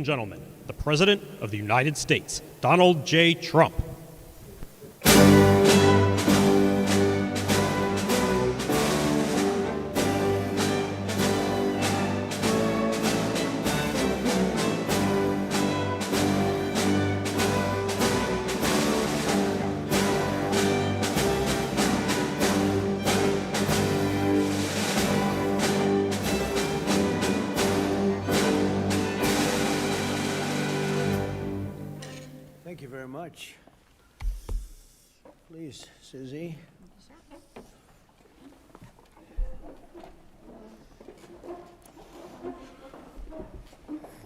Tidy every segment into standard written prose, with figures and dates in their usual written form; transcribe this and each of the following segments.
gentlemen, the President of the United States, Donald J. Trump. Thank you very much. Please, Susie.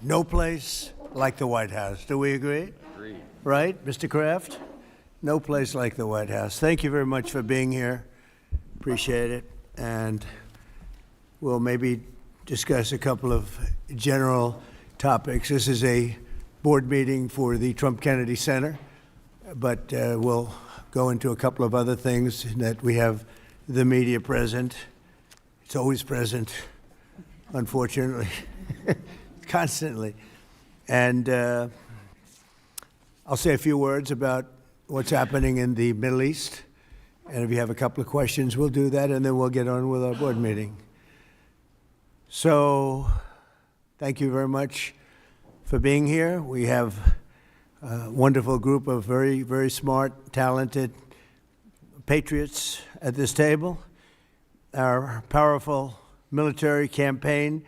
No place like the White House. Do we agree? Agreed. Right, Mr. Kraft? No place like the White House. Thank you very much for being here. Appreciate it. And we'll maybe discuss a couple of general topics. This is a board meeting for the Trump Kennedy Center, but we'll go into a couple of other things that we have the media present. It's always present, unfortunately, constantly. And I'll say a few words about what's happening in the Middle East. And if you have a couple of questions, we'll do that, and then we'll get on with our board meeting. So thank you very much for being here. We have a wonderful group of very, very smart, talented patriots at this table. Our powerful military campaign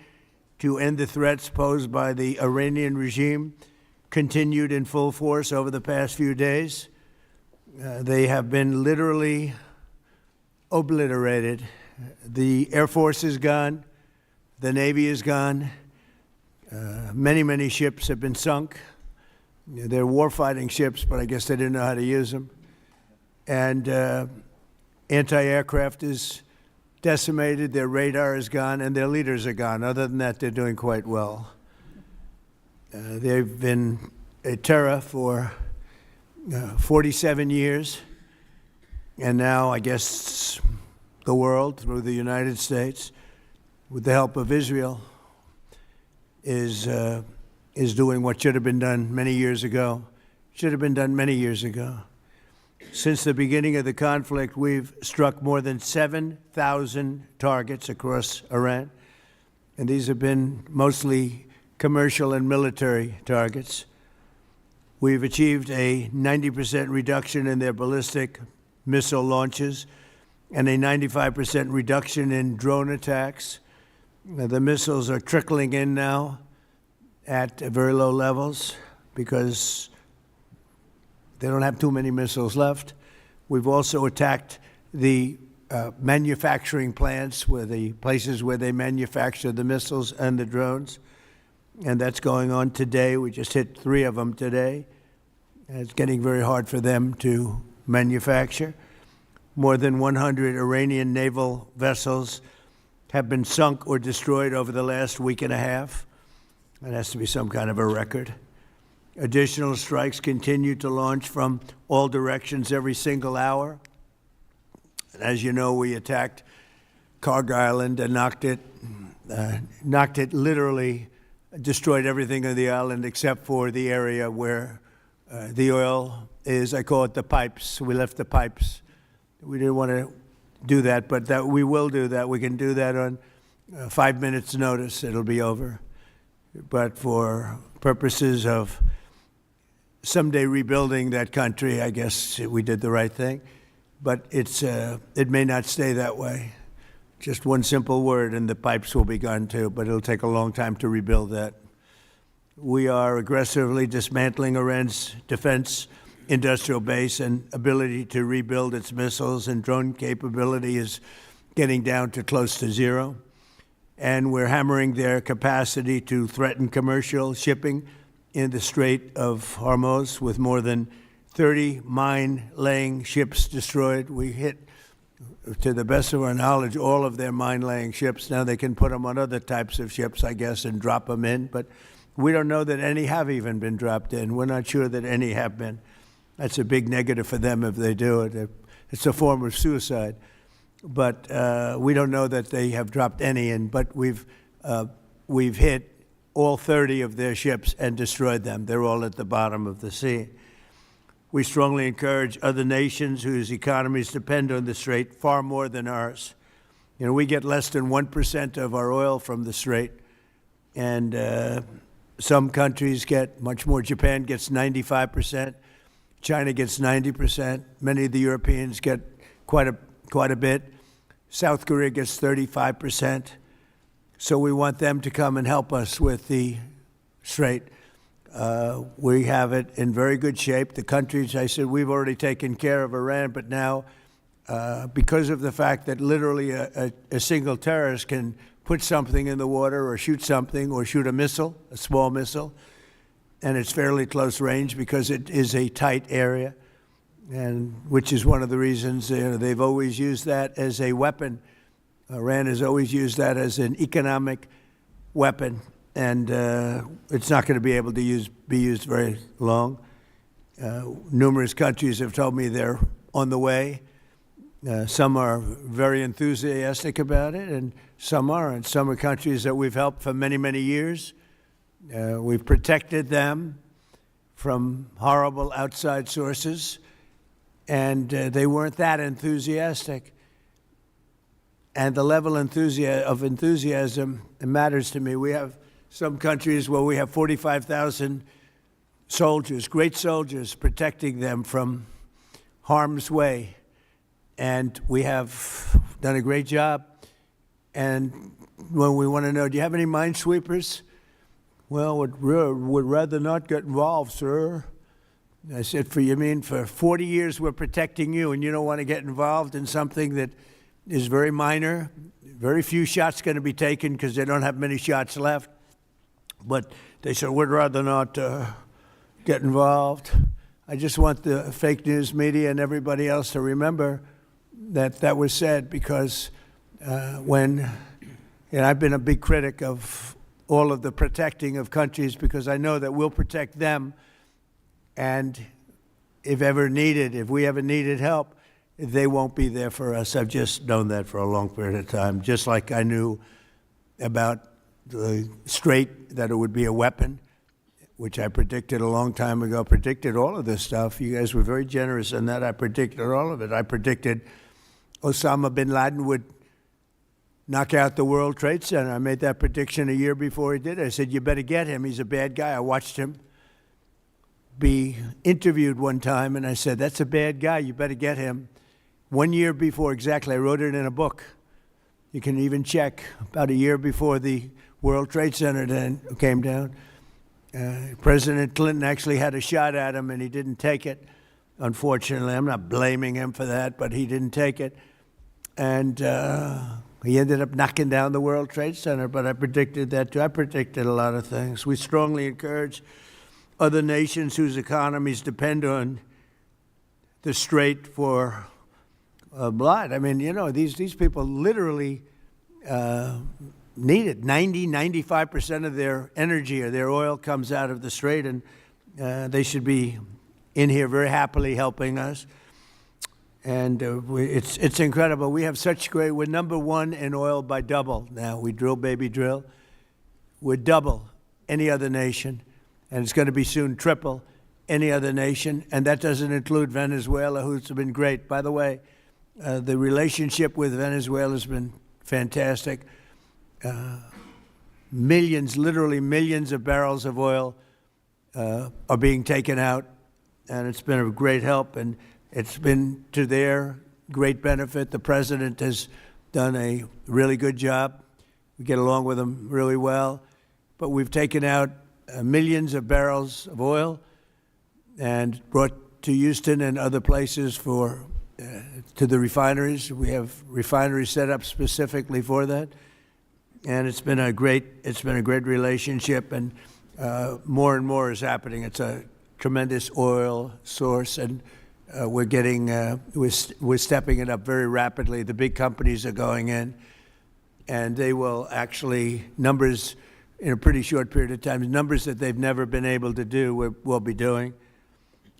to end the threats posed by the Iranian regime continued in full force over the past few days. They have been literally obliterated. The Air Force is gone. The Navy is gone. Many, many ships have been sunk. They're warfighting ships, but I guess they didn't know how to use them. And anti-aircraft is decimated, their radar is gone, and their leaders are gone. Other than that, they're doing quite well. They've been a terror for 47 years, and now I guess the world, through the United States, with the help of Israel, is doing what should have been done many years ago. Should have been done many years ago. Since the beginning of the conflict, we've struck more than 7,000 targets across Iran, and these have been mostly commercial and military targets. We've achieved a 90% reduction in their ballistic missile launches and a 95% reduction in drone attacks. The missiles are trickling in now at very low levels because they don't have too many missiles left. We've also attacked the manufacturing plants, the places where they manufacture the missiles and the drones, and that's going on today. We just hit 3 of them today. And it's getting very hard for them to manufacture. More than 100 Iranian naval vessels have been sunk or destroyed over the last week and a half. That has to be some kind of a record. Additional strikes continue to launch from all directions every single hour. And as you know, we attacked Karg Island and knocked it literally, destroyed everything on the island except for the area where the oil is. I call it the pipes. We left the pipes. We didn't want to do that, but we will do that. We can do that on 5 minutes' notice. It'll be over. But for purposes of someday rebuilding that country, I guess we did the right thing. But it may not stay that way. Just one simple word, and the pipes will be gone too, but it'll take a long time to rebuild that. We are aggressively dismantling Iran's defense industrial base, and ability to rebuild its missiles and drone capability is getting down to close to zero. And we're hammering their capacity to threaten commercial shipping in the Strait of Hormuz, with more than 30 mine-laying ships destroyed. We hit, to the best of our knowledge, all of their mine-laying ships. Now they can put them on other types of ships, I guess, and drop them in. But we don't know that any have even been dropped in. We're not sure that any have been. That's a big negative for them if they do it. It's a form of suicide. But we don't know that they have dropped any in. But we've hit all 30 of their ships and destroyed them. They're all at the bottom of the sea. We strongly encourage other nations whose economies depend on the Strait far more than ours. You know, we get less than 1% of our oil from the Strait, and some countries get much more. Japan gets 95%. China gets 90%. Many of the Europeans get quite a bit. South Korea gets 35%. So we want them to come and help us with the Strait. We have it in very good shape. The countries, I said, we've already taken care of Iran, but now, because of the fact that literally a single terrorist can put something in the water or shoot something or shoot a missile, a small missile, and it's fairly close range because it is a tight area, and which is one of the reasons they've always used that as a weapon. Iran has always used that as an economic weapon, and it's not going to be able to be used very long. Numerous countries have told me they're on the way. Some are very enthusiastic about it, and some aren't. Some are countries that we've helped for many, many years. We've protected them from horrible outside sources, and they weren't that enthusiastic. And the level of enthusiasm matters to me. We have some countries where we have 45,000 soldiers, great soldiers, protecting them from harm's way. And we have done a great job. And when we want to know, do you have any minesweepers? Well, would rather not get involved, sir. I said, for 40 years we're protecting you, and you don't want to get involved in something that is very minor. Very few shots going to be taken because they don't have many shots left. But they said, we'd rather not get involved. I just want the fake news media and everybody else to remember that was said, because I've been a big critic of all of the protecting of countries, because I know that we'll protect them, and if we ever needed help, they won't be there for us. I've just known that for a long period of time, just like I knew about the Strait, that it would be a weapon, which I predicted a long time ago. I predicted all of this stuff. You guys were very generous in that. I predicted all of it. I predicted Osama bin Laden would knock out the World Trade Center. I made that prediction a year before he did it. I said, you better get him. He's a bad guy. I watched him be interviewed one time, and I said, that's a bad guy. You better get him. 1 year before, exactly. I wrote it in a book. You can even check. About a year before the World Trade Center then came down, President Clinton actually had a shot at him, and he didn't take it, unfortunately. I'm not blaming him for that, but he didn't take it. And he ended up knocking down the World Trade Center, but I predicted that too. I predicted a lot of things. We strongly encourage other nations whose economies depend on the Strait for blood. I mean, these people literally need it. 95% of their energy or their oil comes out of the Strait, and they should be in here very happily helping us. And it's incredible. We have we're number one in oil by double now. We drill, baby, drill. We're double any other nation, and it's going to be soon triple any other nation, and that doesn't include Venezuela, who's been great. By the way, the relationship with Venezuela has been fantastic. Literally millions of barrels of oil are being taken out, and it's been a great help, and it's been to their great benefit. The president has done a really good job. We get along with him really well, but we've taken out millions of barrels of oil and brought to Houston and other places to the refineries. We have refineries set up specifically for that, and it's been a great relationship, and more and more is happening. It's a tremendous oil source, and we're stepping it up very rapidly. The big companies are going in, and they will actually, numbers in a pretty short period of time, numbers that they've never been able to do, we'll be doing.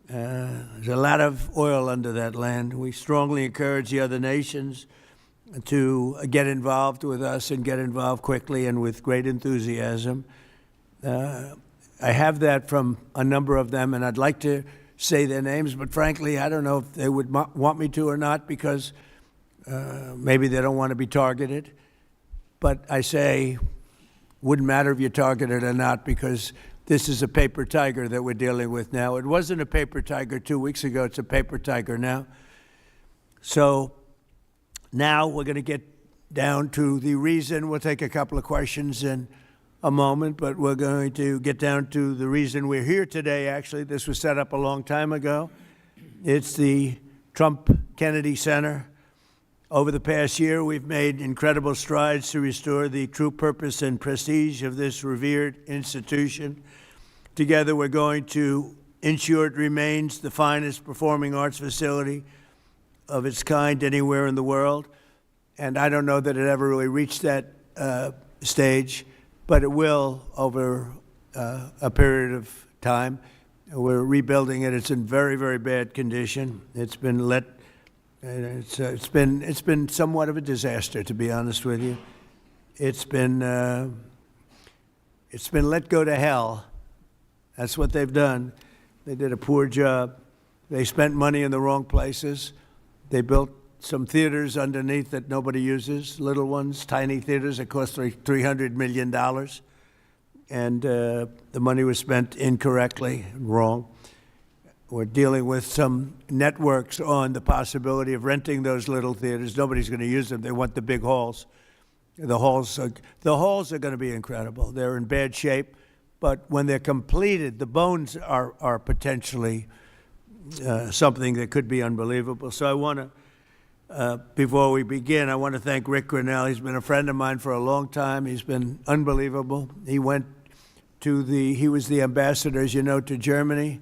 There's a lot of oil under that land. We strongly encourage the other nations to get involved with us and get involved quickly and with great enthusiasm. I have that from a number of them, and I'd like to say their names, but frankly, I don't know if they would want me to or not, because maybe they don't want to be targeted. But I say, wouldn't matter if you're targeted or not, because this is a paper tiger that we're dealing with now. It wasn't a paper tiger 2 weeks ago. It's a paper tiger now. So now we're going to get down to the reason. We'll take a couple of questions in a moment, but we're going to get down to the reason we're here today. Actually, this was set up a long time ago. It's the Trump Kennedy Center. Over the past year, we've made incredible strides to restore the true purpose and prestige of this revered institution. Together, we're going to ensure it remains the finest performing arts facility of its kind anywhere in the world. And I don't know that it ever really reached that stage, but it will over a period of time. We're rebuilding it. It's in very, very bad condition. It's been it's been somewhat of a disaster, to be honest with you. It's been let go to hell. That's what they've done. They did a poor job. They spent money in the wrong places. They built some theaters underneath that nobody uses, little ones, tiny theaters that cost $300 million. And the money was spent incorrectly, wrong. We're dealing with some networks on the possibility of renting those little theaters. Nobody's going to use them. They want the big halls. The halls are going to be incredible. They're in bad shape, but when they're completed, the bones are potentially something that could be unbelievable. So I want to, before we begin, I want to thank Rick Grinnell. He's been a friend of mine for a long time. He's been unbelievable. He was the ambassador, as you know, to Germany.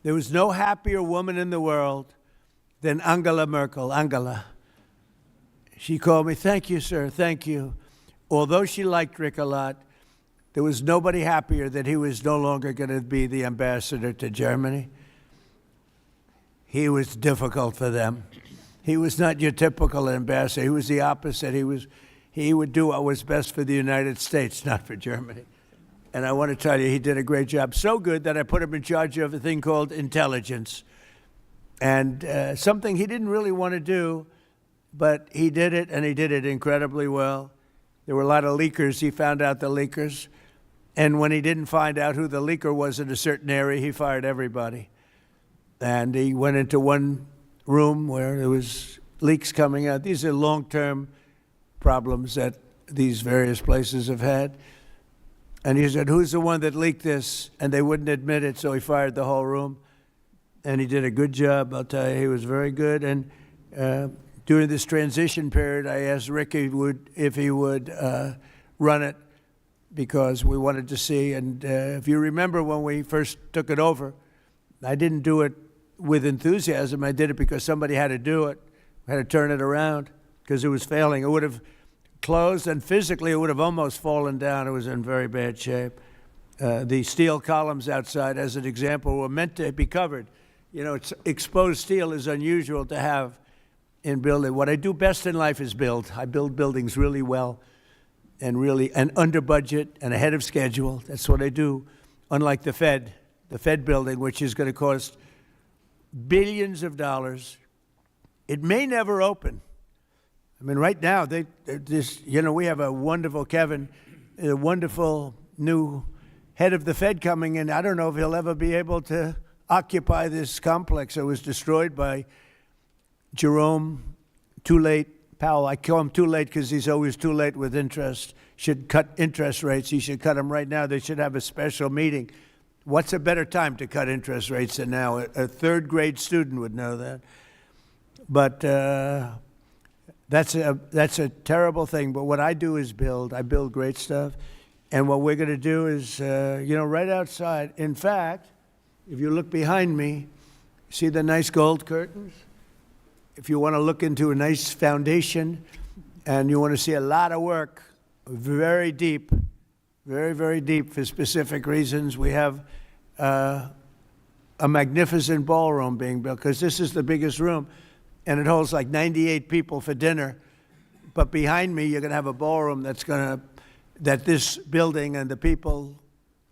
There was no happier woman in the world than Angela Merkel. Angela. She called me, "Thank you, sir, thank you." Although she liked Rick a lot, there was nobody happier that he was no longer going to be the ambassador to Germany. He was difficult for them. He was not your typical ambassador. He was the opposite. He would do what was best for the United States, not for Germany. And I want to tell you, he did a great job. So good that I put him in charge of a thing called intelligence. And something he didn't really want to do, but he did it, and he did it incredibly well. There were a lot of leakers. He found out the leakers. And when he didn't find out who the leaker was in a certain area, he fired everybody. And he went into one room where there was leaks coming out. These are long-term problems that these various places have had. And he said, "Who's the one that leaked this?" And they wouldn't admit it, so he fired the whole room. And he did a good job, I'll tell you. He was very good. And during this transition period, I asked Rick if he would run it, because we wanted to see. And if you remember when we first took it over, I didn't do it with enthusiasm. I did it because somebody had to do it. We had to turn it around because it was failing. It would have closed, and physically it would have almost fallen down. It was in very bad shape. The steel columns outside, as an example, were meant to be covered. You know, exposed steel is unusual to have in building. What I do best in life is build. I build buildings really well and under budget and ahead of schedule. That's what I do, unlike the Fed building, which is going to cost billions of dollars. It may never open. I mean, right now, we have a wonderful a wonderful new head of the Fed coming in. I don't know if he'll ever be able to occupy this complex that was destroyed by Jerome Too Late Powell. I call him too late because he's always too late with interest. Should cut interest rates. He should cut them right now. They should have a special meeting. What's a better time to cut interest rates than now? A third grade student would know that. But that's a terrible thing. But what I do is build. I build great stuff. And what we're going to do is, right outside. In fact, if you look behind me, see the nice gold curtains? If you want to look into a nice foundation and you want to see a lot of work, very deep, very, very deep for specific reasons, we have a magnificent ballroom being built, because this is the biggest room. And it holds like 98 people for dinner. But behind me, you're going to have a ballroom that this building and the people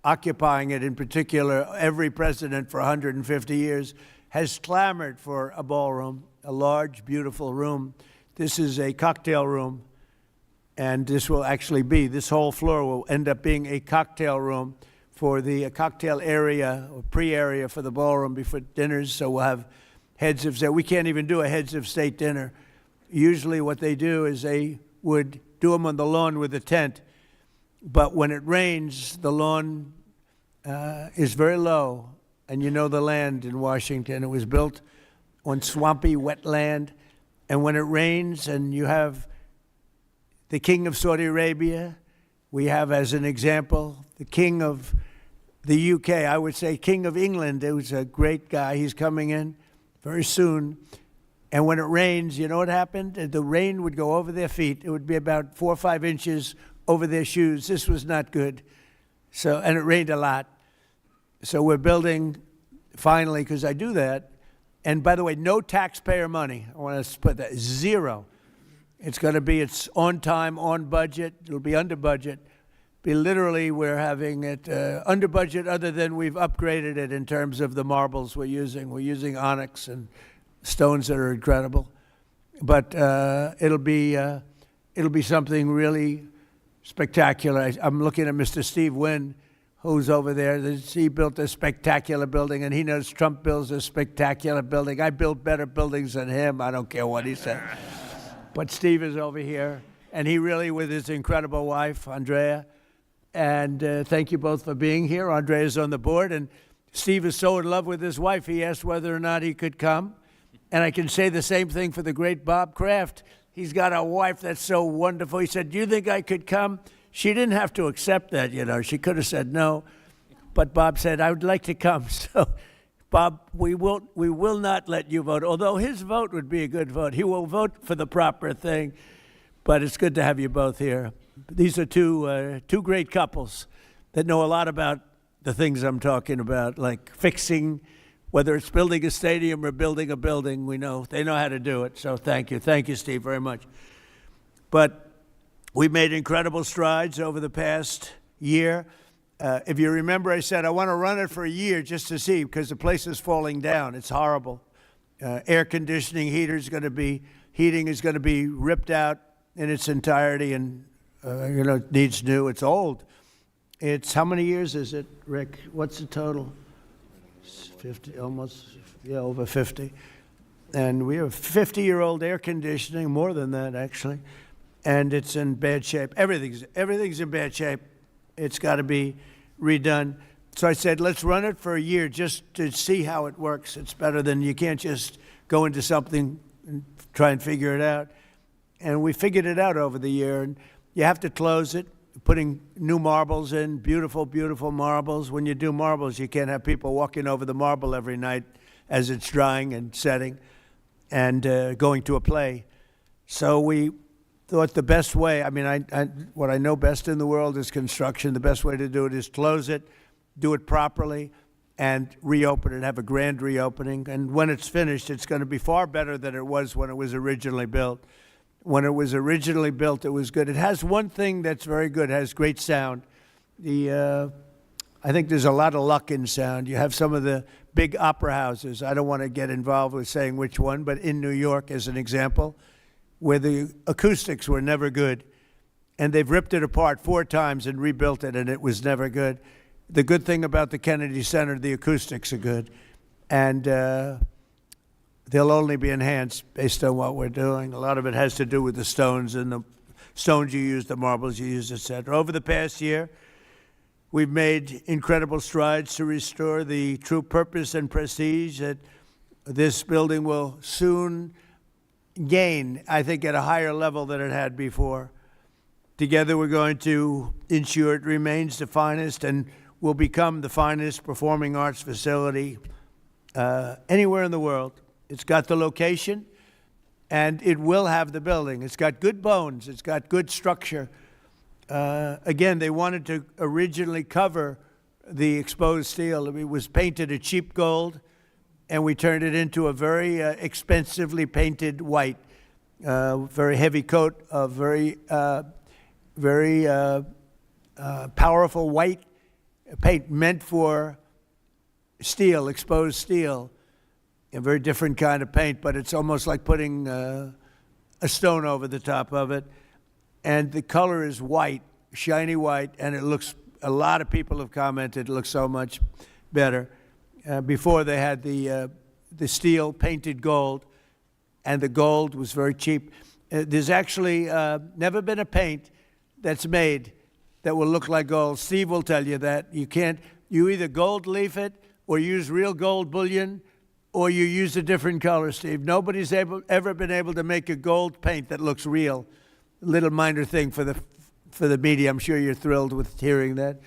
occupying it in particular, every president for 150 years has clamored for a ballroom, a large, beautiful room. This is a cocktail room, and this will actually be, this whole floor will end up being a cocktail room for the cocktail area or pre-area for the ballroom before dinners. So we'll have heads of state. We can't even do a heads of state dinner. Usually what they do is they would do them on the lawn with a tent. But when it rains, the lawn is very low. And you know the land in Washington. It was built on swampy, wet land. And when it rains and you have the king of Saudi Arabia, we have as an example the king of the UK, I would say king of England, who's a great guy. He's coming in very soon. And when it rains, you know what happened? The rain would go over their feet. It would be about 4 or 5 inches over their shoes. This was not good. So, and it rained a lot. So we're building, finally, because I do that. And by the way, no taxpayer money. I want to put that, zero. It's going to be, it's on time, on budget. It'll be under budget. Be literally, we're having it under budget other than we've upgraded it in terms of the marbles we're using. We're using onyx and stones that are incredible. But it'll be something really spectacular. I'm looking at Mr. Steve Wynn, who's over there. He built a spectacular building, and he knows Trump builds a spectacular building. I build better buildings than him. I don't care what he said. But Steve is over here, and he really, with his incredible wife, Andrea, and thank you both for being here. Andrea is on the board, and Steve is so in love with his wife, he asked whether or not he could come. And I can say the same thing for the great Bob Kraft. He's got a wife that's so wonderful. He said, do you think I could come? She didn't have to accept that, you know. She could have said no. But Bob said, I would like to come. So, Bob, we will not let you vote, although his vote would be a good vote. He will vote for the proper thing. But it's good to have you both here. These are two great couples that know a lot about the things I'm talking about, like fixing, whether it's building a stadium or building a building. We know they know how to do it. So thank you, Steve, very much. But we've made incredible strides over the past year. If you remember, I said I want to run it for a year just to see, because the place is falling down. It's horrible. Air conditioning, heating is going to be ripped out in its entirety, and it needs new. It's old. It's, how many years is it, Rick? What's the total? 50, almost, yeah, over 50. And we have 50-year-old air conditioning, more than that, actually. And it's in bad shape. Everything's in bad shape. It's got to be redone. So I said, let's run it for a year just to see how it works. It's better than, you can't just go into something and try and figure it out. And we figured it out over the year. And you have to close it, putting new marbles in, beautiful, beautiful marbles. When you do marbles, you can't have people walking over the marble every night as it's drying and setting and going to a play. So we thought the best way, what I know best in the world is construction. The best way to do it is close it, do it properly, and reopen it, have a grand reopening. And when it's finished, it's going to be far better than it was when it was originally built. When it was originally built, it was good. It has one thing that's very good. It has great sound. I think there's a lot of luck in sound. You have some of the big opera houses. I don't want to get involved with saying which one, but in New York, as an example, where the acoustics were never good, and they've ripped it apart 4 times and rebuilt it, and it was never good. The good thing about the Kennedy Center, the acoustics are good, and they'll only be enhanced based on what we're doing. A lot of it has to do with the stones and the stones you use, the marbles you use, et cetera. Over the past year, we've made incredible strides to restore the true purpose and prestige that this building will soon gain, I think, at a higher level than it had before. Together, we're going to ensure it remains the finest and will become the finest performing arts facility anywhere in the world. It's got the location, and it will have the building. It's got good bones. It's got good structure. Again, they wanted to originally cover the exposed steel. It was painted a cheap gold, and we turned it into a very expensively painted white, very heavy coat of very powerful white paint meant for steel, exposed steel, a very different kind of paint, but it's almost like putting a stone over the top of it. And the color is white, shiny white, and it looks, a lot of people have commented, it looks so much better. Before they had the steel painted gold, and the gold was very cheap. There's actually never been a paint that's made that will look like gold. Steve will tell you that. You either gold leaf it or use real gold bullion, or you use a different color, Steve. Nobody's ever been able to make a gold paint that looks real. A little minor thing for the media. I'm sure you're thrilled with hearing that.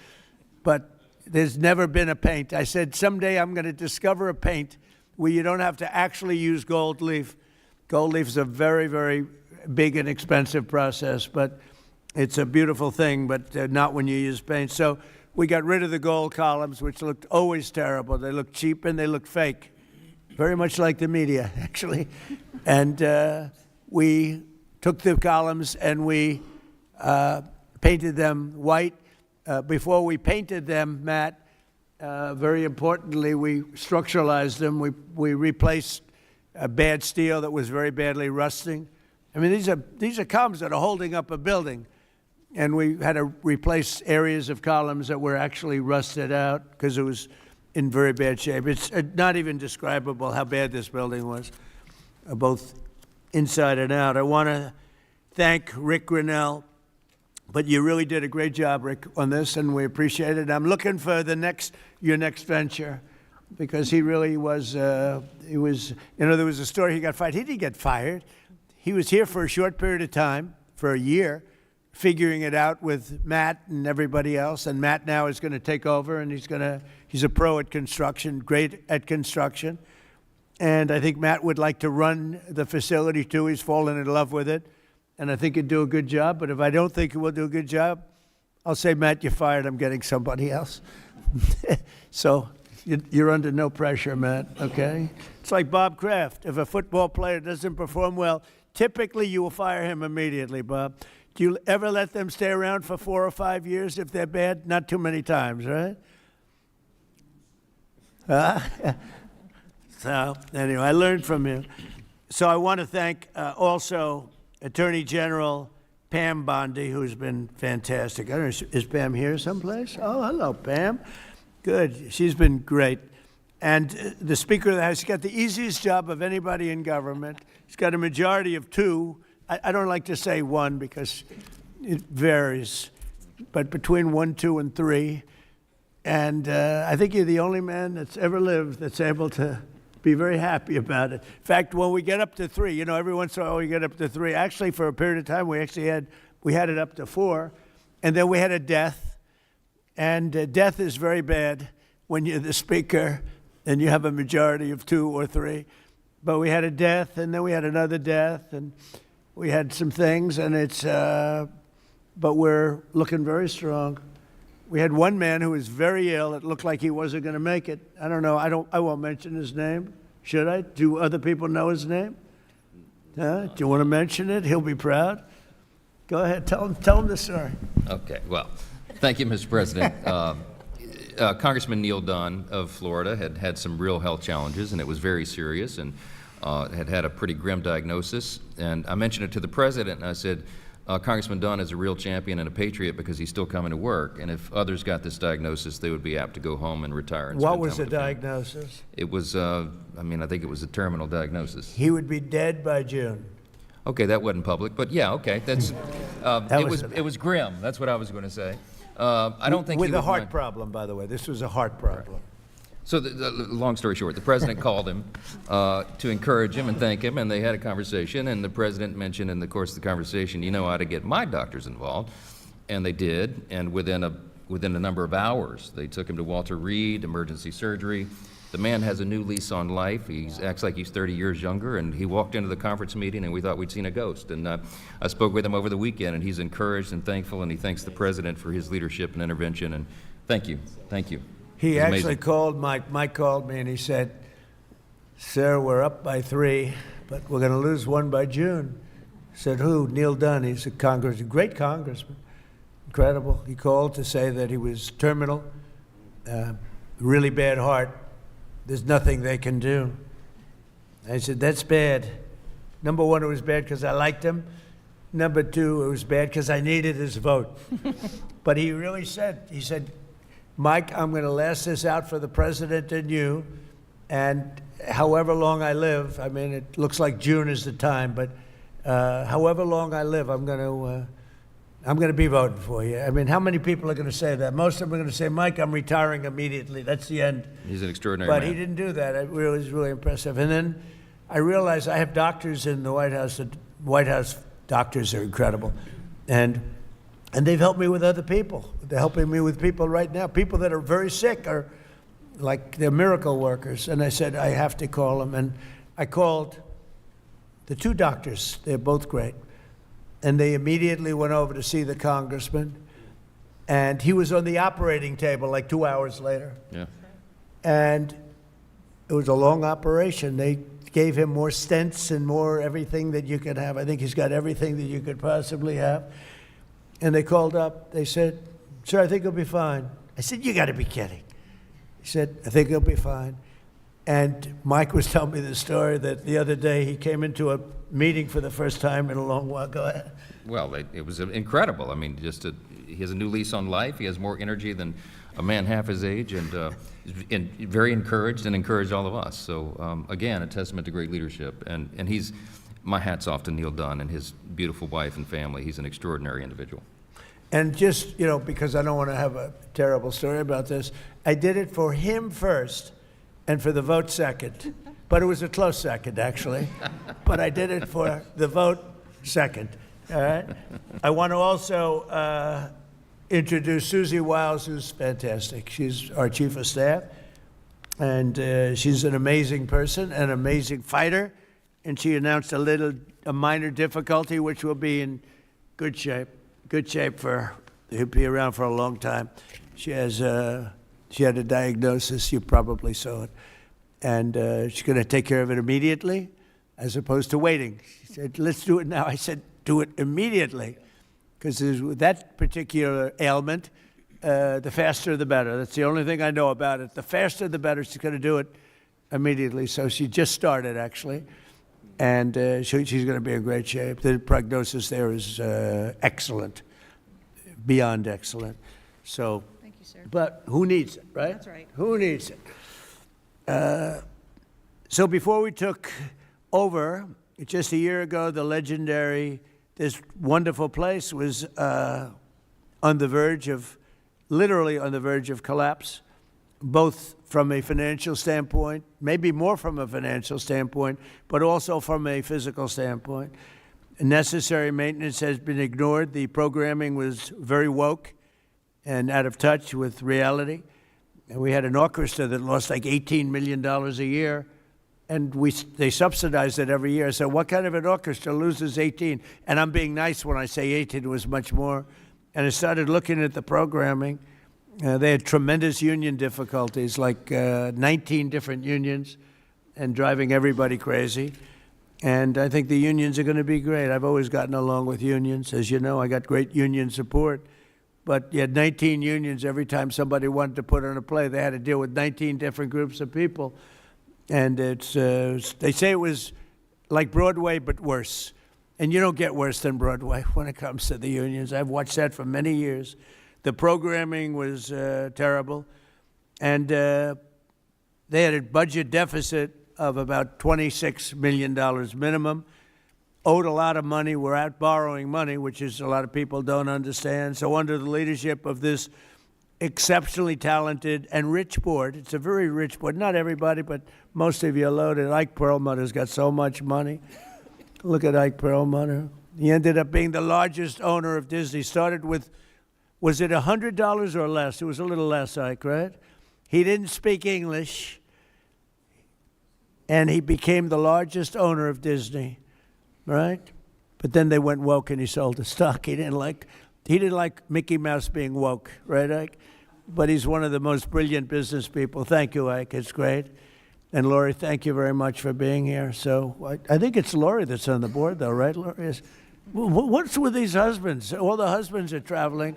But there's never been a paint. I said someday I'm going to discover a paint where you don't have to actually use gold leaf. Gold leaf is a very, very big and expensive process, but it's a beautiful thing, but not when you use paint. So we got rid of the gold columns, which looked always terrible. They looked cheap and they looked fake, very much like the media, actually. And we took the columns and we painted them white. Before we painted them, Matt, very importantly, we structuralized them. We replaced bad steel that was very badly rusting. I mean, these are columns that are holding up a building. And we had to replace areas of columns that were actually rusted out because it was in very bad shape. It's not even describable how bad this building was, both inside and out. I want to thank Rick Grinnell. But you really did a great job, Rick, on this, and we appreciate it. I'm looking for your next venture, because he really was, there was a story he got fired. He didn't get fired. He was here for a short period of time, for a year, figuring it out with Matt and everybody else, and Matt now is going to take over, and he's a pro at construction, great at construction. And I think Matt would like to run the facility, too. He's fallen in love with it. And I think he'd do a good job. But if I don't think he will do a good job, I'll say, Matt, you're fired. I'm getting somebody else. So you're under no pressure, Matt, okay? It's like Bob Kraft. If a football player doesn't perform well, typically you will fire him immediately, Bob. Do you ever let them stay around for 4 or 5 years if they're bad? Not too many times, right? So anyway, I learned from you. So I want to thank also Attorney General Pam Bondi, who's been fantastic. I don't know, is Pam here someplace? Oh, hello, Pam. Good. She's been great. And the Speaker of the House, he's got the easiest job of anybody in government. He's got a majority of 2. I don't like to say 1 because it varies, but between 1, 2, and 3. And I think you're the only man that's ever lived that's able to be very happy about it. In fact, when we get up to 3, every once in a while we get up to 3. Actually, for a period of time, we had it up to 4, and then we had a death. And death is very bad when you're the Speaker and you have a majority of 2 or 3. But we had a death, and then we had another death, and we had some things, and but we're looking very strong. We had one man who was very ill. It looked like he wasn't going to make it. I don't know. I won't mention his name. Should I? Do other people know his name? Do you want to mention it? He'll be proud. Go ahead. Tell him the story. Okay. Well, thank you, Mr. President. Congressman Neil Dunn of Florida had some real health challenges, and it was very serious, and had a pretty grim diagnosis. And I mentioned it to the president, and I said, Congressman Dunn is a real champion and a patriot because he's still coming to work. And if others got this diagnosis, they would be apt to go home and retire. And what was the diagnosis? It was, I think it was a terminal diagnosis. He would be dead by June. Okay, that wasn't public, but yeah, okay. That's it was grim. That's what I was going to say. I don't think with a heart problem, by the way. This was a heart problem. Right. So, long story short, the president called him to encourage him and thank him, and they had a conversation. And the president mentioned in the course of the conversation, I ought to get my doctors involved, and they did. And within a number of hours, they took him to Walter Reed Emergency Surgery. The man has a new lease on life. He acts like he's 30 years younger, and he walked into the conference meeting, and we thought we'd seen a ghost. And I spoke with him over the weekend, and he's encouraged and thankful, and he thanks the president for his leadership and intervention. And thank you. He actually called Mike. Mike called me and he said, "Sir, we're up by 3, but we're going to lose 1 by June." I said, "Who?" "Neil Dunn. He's a great congressman. Incredible." He called to say that he was terminal, really bad heart. There's nothing they can do. I said, that's bad. Number one, it was bad because I liked him. Number two, it was bad because I needed his vote. But he really said, Mike, I'm going to last this out for the president and you, and however long I live, I mean, it looks like June is the time, but however long I live, I'm going to be voting for you. I mean, how many people are going to say that? Most of them are going to say, Mike, I'm retiring immediately. That's the end. He's an extraordinary But man. he didn't do that. It was really impressive. And then I realized I have doctors in the White House. The White House doctors are incredible. And they've helped me with other people. They're helping me with people right now. People that are very sick are like they're miracle workers. And I said, I have to call them. And I called the two doctors. They're both great. And they immediately went over to see the congressman. And he was on the operating table like 2 hours later. Yeah. And it was a long operation. They gave him more stents and more everything that you could have. I think he's got everything that you could possibly have. And they called up. They said, sir, I think he'll be fine. I said, you got to be kidding. He said, I think he'll be fine. And Mike was telling me the story that the other day he came into a meeting for the first time in a long while. Go ahead. Well, it was incredible. I mean, he has a new lease on life. He has more energy than a man half his age, and very encouraged and encouraged all of us. So, again, a testament to great leadership. And my hat's off to Neil Dunn and his beautiful wife and family. He's an extraordinary individual. And just, because I don't want to have a terrible story about this, I did it for him first and for the vote second. But it was a close second, actually. But I did it for the vote second. All right? I want to also introduce Susie Wiles, who's fantastic. She's our chief of staff. And she's an amazing person, an amazing fighter. And she announced a minor difficulty, which will be in good shape. Good shape he'll be around for a long time. She had a diagnosis, you probably saw it. And she's going to take care of it immediately, as opposed to waiting. She said, let's do it now. I said, do it immediately. Because with that particular ailment, the faster the better. That's the only thing I know about it. The faster the better. She's going to do it immediately. So she just started, actually. And she's going to be in great shape. The prognosis there is excellent, beyond excellent. So, Thank you, sir. but who needs it, right? That's right. Who needs it? So before we took over, just a year ago, this wonderful place was literally on the verge of collapse, both from a financial standpoint, maybe more from a financial standpoint, but also from a physical standpoint. Necessary maintenance has been ignored. The programming was very woke and out of touch with reality. And we had an orchestra that lost like $18 million a year, and they subsidized it every year. So what kind of an orchestra loses 18? And I'm being nice when I say 18, it was much more. And I started looking at the programming. They had tremendous union difficulties, like 19 different unions, and driving everybody crazy. And I think the unions are going to be great. I've always gotten along with unions. As you know, I got great union support. But you had 19 unions. Every time somebody wanted to put on a play, they had to deal with 19 different groups of people. And they say it was like Broadway, but worse. And you don't get worse than Broadway when it comes to the unions. I've watched that for many years. The programming was terrible. And they had a budget deficit of about $26 million minimum, owed a lot of money, were out borrowing money, which is a lot of people don't understand. So under the leadership of this exceptionally talented and rich board, it's a very rich board, not everybody, but most of you are loaded. Ike Perlmutter's got so much money. Look at Ike Perlmutter. He ended up being the largest owner of Disney. Started with, was it $100 or less? It was a little less, Ike, right? He didn't speak English, and he became the largest owner of Disney, right? But then they went woke and he sold the stock. He didn't like Mickey Mouse being woke, right, Ike? But he's one of the most brilliant business people. Thank you, Ike. It's great. And Lori, thank you very much for being here. So I think it's Lori that's on the board, though, right, Lori? What's with these husbands? All the husbands are traveling.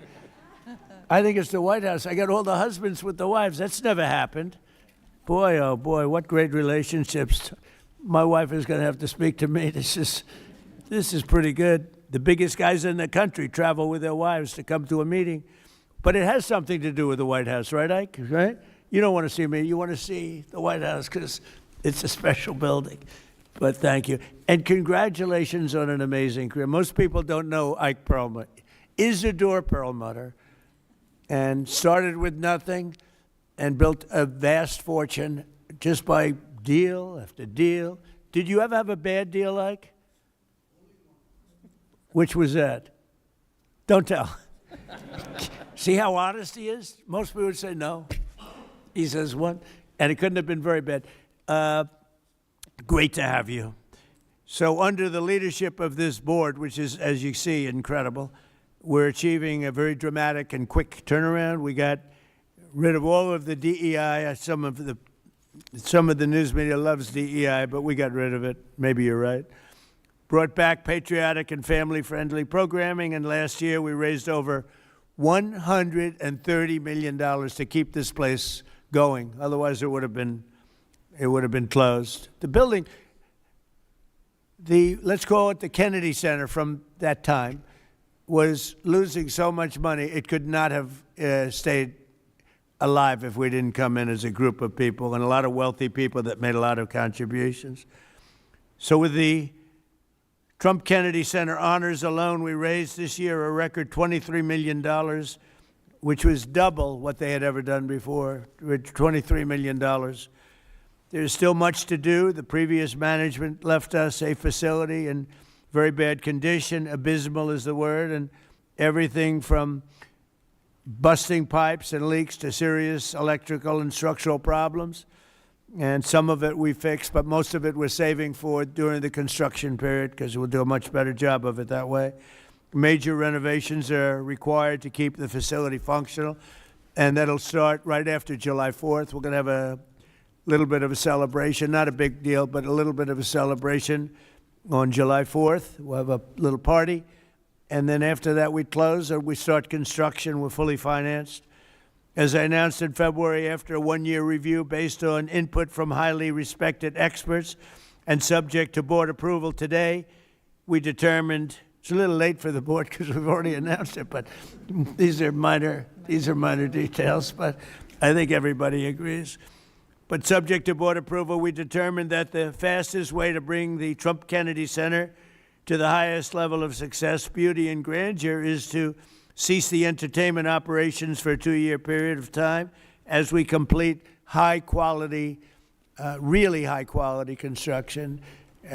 I think it's the White House. I got all the husbands with the wives. That's never happened. Boy, oh boy, what great relationships. My wife is going to have to speak to me. This is pretty good. The biggest guys in the country travel with their wives to come to a meeting. But it has something to do with the White House, right, Ike? Right? You don't want to see me. You want to see the White House because it's a special building. But thank you. And congratulations on an amazing career. Most people don't know Ike Perlmutter. Isidore Perlmutter, and started with nothing and built a vast fortune just by deal after deal. Did you ever have a bad deal, Ike? Which was that? Don't tell. See how honest he is? Most people would say no. He says one, and it couldn't have been very bad. Great to have you. So under the leadership of this board, which is, as you see, incredible, we're achieving a very dramatic and quick turnaround. We got rid of all of the DEI. Some of the news media loves DEI, but we got rid of it. Maybe you're right. Brought back patriotic and family-friendly programming, and last year we raised over $130 million to keep this place going. Otherwise, it would have been closed. The building, let's call it the Kennedy Center from that time, was losing so much money it could not have stayed alive if we didn't come in as a group of people and a lot of wealthy people that made a lot of contributions. So with the Trump Kennedy Center honors alone, we raised this year a record $23 million, which was double what they had ever done before, with $23 million. There's still much to do. The previous management left us a facility in very bad condition. Abysmal is the word, and everything from busting pipes and leaks to serious electrical and structural problems. And some of it we fixed, but most of it we're saving for during the construction period because we'll do a much better job of it that way. Major renovations are required to keep the facility functional, and that'll start right after July 4th. We're going to have a little bit of a celebration, not a big deal, but a little bit of a celebration on July 4th. We'll have a little party, and then after that we close or we start construction. We're fully financed. As I announced in February, after a one-year review based on input from highly respected experts and subject to board approval today, we determined, it's a little late for the board because we've already announced it, but these are minor details, but I think everybody agrees. But subject to board approval, we determined that the fastest way to bring the Trump Kennedy Center to the highest level of success, beauty, and grandeur is to cease the entertainment operations for a 2-year period of time as we complete high-quality, really high-quality construction.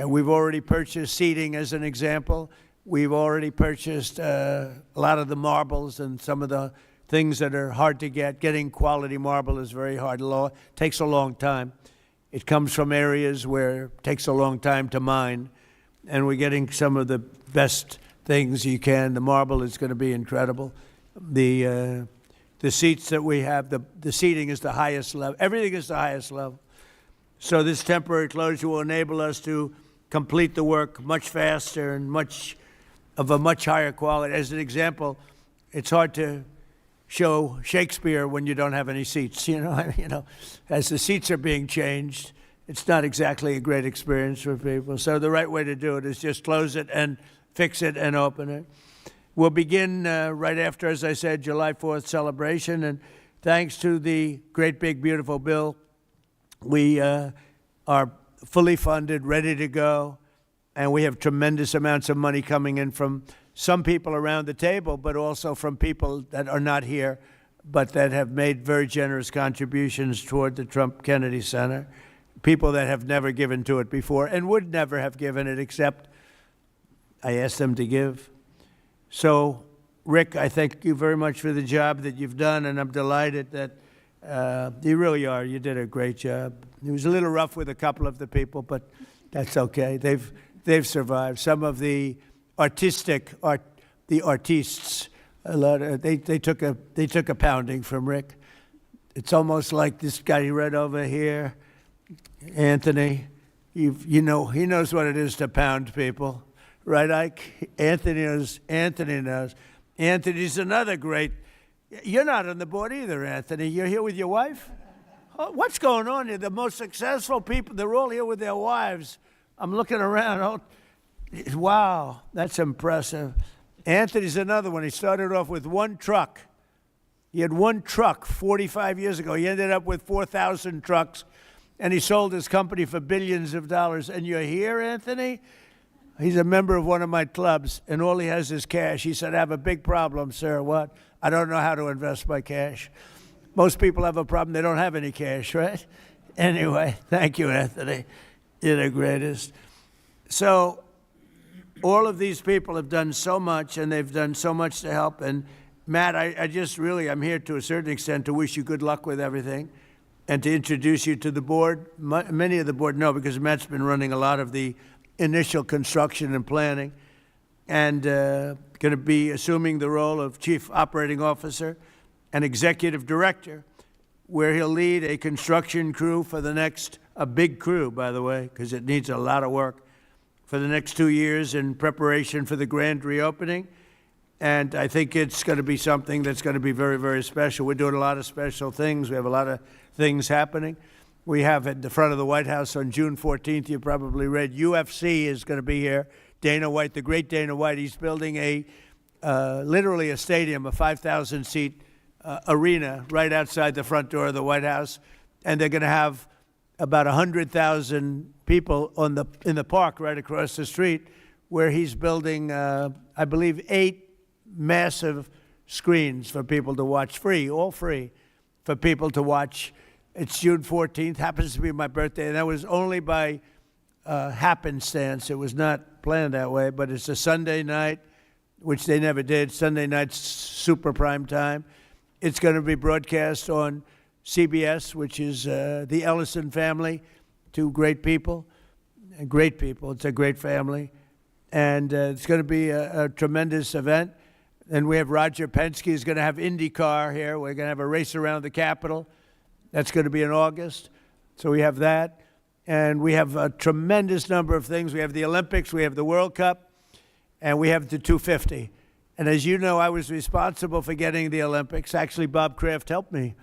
We've already purchased seating, as an example. We've already purchased a lot of the marbles and some of the things that are hard to get. Getting quality marble is very hard. It takes a long time. It comes from areas where it takes a long time to mine, and we're getting some of the best things you can. The marble is going to be incredible. The seats that we have, the seating is the highest level. Everything is the highest level. So this temporary closure will enable us to complete the work much faster and much higher quality. As an example, it's hard to show Shakespeare when you don't have any seats. As the seats are being changed, it's not exactly a great experience for people. So the right way to do it is just close it and fix it and open it. We'll begin right after, as I said, July 4th celebration. And thanks to the great, big, beautiful bill, we are fully funded, ready to go. And we have tremendous amounts of money coming in from some people around the table, but also from people that are not here, but that have made very generous contributions toward the Trump Kennedy Center. People that have never given to it before and would never have given it except I asked them to give. So, Rick, I thank you very much for the job that you've done, and I'm delighted that you really are. You did a great job. It was a little rough with a couple of the people, but that's okay. They've survived. Some of the artists, they took a pounding from Rick. It's almost like this guy right over here, Anthony. He knows what it is to pound people. Right, Ike? Anthony knows. Anthony's another great You're not on the board either, Anthony. You're here with your wife? Oh, what's going on here? The most successful people, they're all here with their wives. I'm looking around. Oh, wow, that's impressive. Anthony's another one. He started off with one truck. He had one truck 45 years ago. He ended up with 4,000 trucks, and he sold his company for billions of dollars. And you're here, Anthony? He's a member of one of my clubs, and all he has is cash. He said, I have a big problem, sir. What? I don't know how to invest my cash. Most people have a problem. They don't have any cash, right? Anyway, thank you, Anthony. You're the greatest. So all of these people have done so much, and they've done so much to help. And Matt, I just really, I'm here to a certain extent to wish you good luck with everything and to introduce you to the board. Many of the board know because Matt's been running a lot of the initial construction and planning, and going to be assuming the role of Chief Operating Officer and Executive Director, where he'll lead a construction crew for the next, a big crew, by the way, because it needs a lot of work, for the next 2 years in preparation for the grand reopening. And I think it's going to be something that's going to be very, very special. We're doing a lot of special things. We have a lot of things happening. We have at the front of the White House on June 14th, you probably read, UFC is going to be here. Dana White, the great Dana White, he's building literally a stadium, a 5,000-seat arena right outside the front door of the White House. And they're going to have about 100,000 people in the park right across the street, where he's building, I believe, 8 massive screens for people to watch, free, all free, for people to watch. It's June 14th, happens to be my birthday, and that was only by happenstance. It was not planned that way, but it's a Sunday night, which they never did. Sunday night's super prime time. It's going to be broadcast on CBS, which is the Ellison family, 2 great people. Great people. It's a great family. And it's going to be a tremendous event. And we have Roger Penske is going to have IndyCar here. We're going to have a race around the Capitol. That's going to be in August. So we have that. And we have a tremendous number of things. We have the Olympics, we have the World Cup, and we have the 250. And as you know, I was responsible for getting the Olympics. Actually, Bob Kraft helped me.